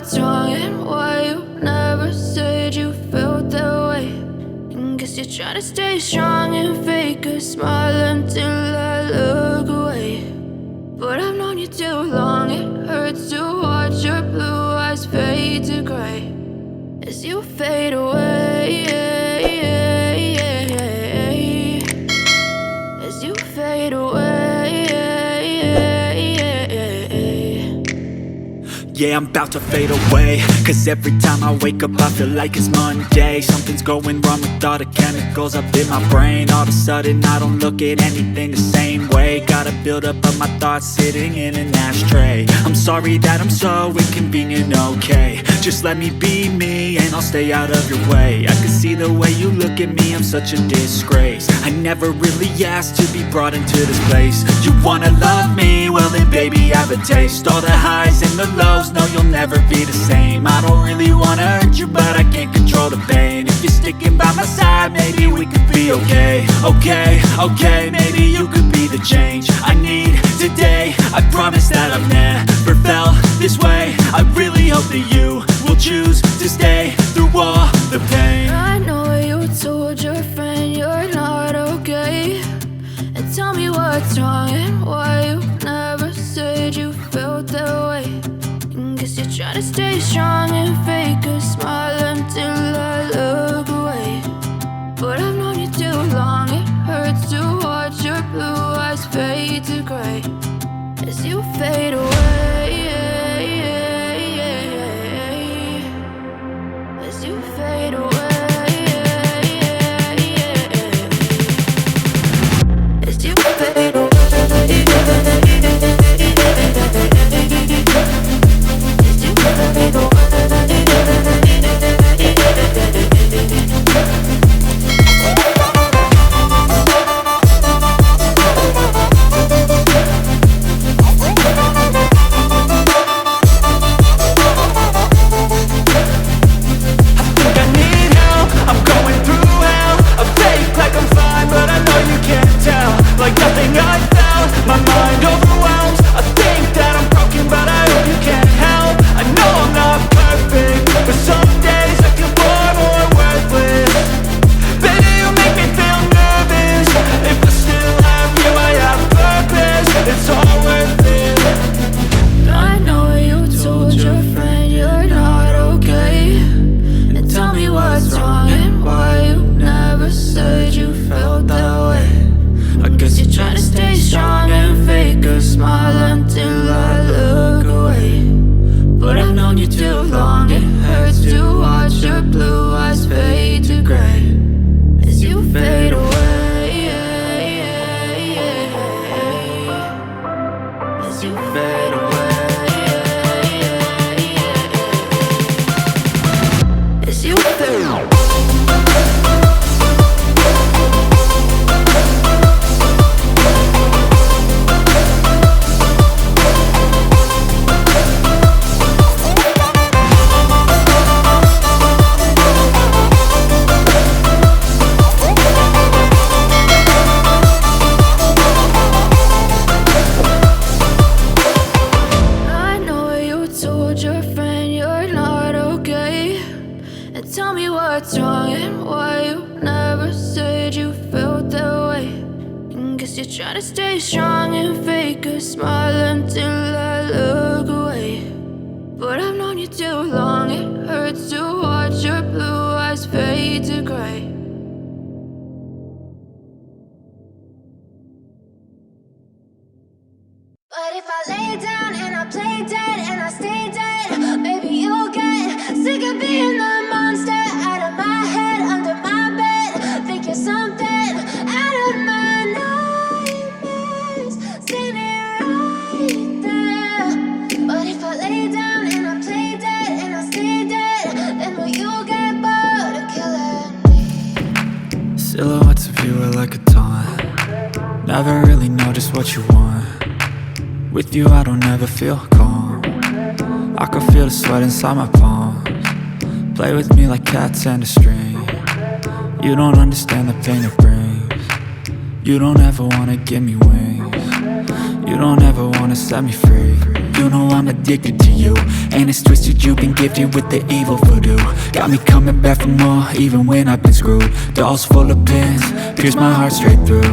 what's wrong and why you never said you felt that way. And guess you're trying to stay strong and fake a smile until I look away. But I've known you too long, it hurts to watch your blue eyes fade to gray as you fade away, as you fade away. Yeah, I'm about to fade away, cause every time I wake up I feel like it's Monday. Something's going wrong with all the chemicals up in my brain. All of a sudden I don't look at anything the same way. Got a buildup of my thoughts sitting in an ashtray. I'm sorry that I'm so inconvenient, okay. Just let me be me and I'll stay out of your way. I can see the way you look at me, I'm such a disgrace. I never really asked to be brought into this place. You wanna love me? Well then baby have a taste. All the highs and the lows, no, you'll never be the same. I don't really wanna hurt you, but I can't control the pain. If you're sticking by my side, maybe we could be okay. Okay, maybe you could be the change I need today. I promise that I've never felt this way. I really hope that you will choose to stay through all the pain. I know you told your friend you're not okay, and tell me what's wrong and why you never said you felt that way. Guess you're trying to stay strong and fake a smile until I look away. But I've known you too long, it hurts to watch your blue eyes fade to gray as you fade away, as you fade away, as you fade away. But if I lay down and I play dead and I stay dead, maybe you'll get sick of being the monster out of my head, under my bed, thinking something out of my nightmares, standing right there. But if I lay down and I play dead and I stay dead, then will you get bored of killing me? Silhouettes of you are like a taunt. Never really know just what you want. With you I don't ever feel calm. I can feel the sweat inside my palms. Play with me like cats and a string. You don't understand the pain it brings. You don't ever wanna give me wings. You don't ever wanna set me free. you know I'm addicted to you. And it's twisted, you've been gifted with the evil voodoo. Got me coming back for more, even when I've been screwed. Dolls full of pins, pierce my heart straight through.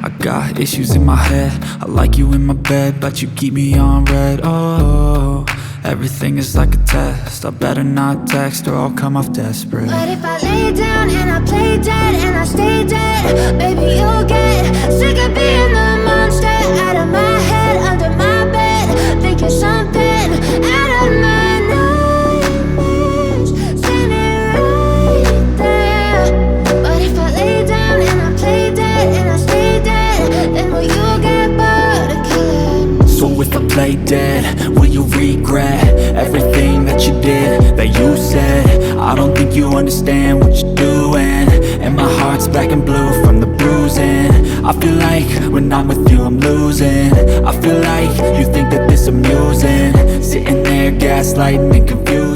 I got issues in my head, I like you in my bed, but you keep me on red. Oh, everything is like a test, I better not text or I'll come off desperate. But if I lay down and I play dead and I stay dead, baby, you'll get sick of being the monster out of my head, under my bed. Think you're something out of my nightmares, standing right there. But if I lay down and I play dead and I stay dead, then will you get bored of killing? So if I play dead, will you regret everything that you did, that you said? I don't think you understand what you're doing, and my heart's black and blue from the bruising. I feel like when I'm with you I'm losing. I feel like you think that this amusing, sitting there gaslighting and confusing.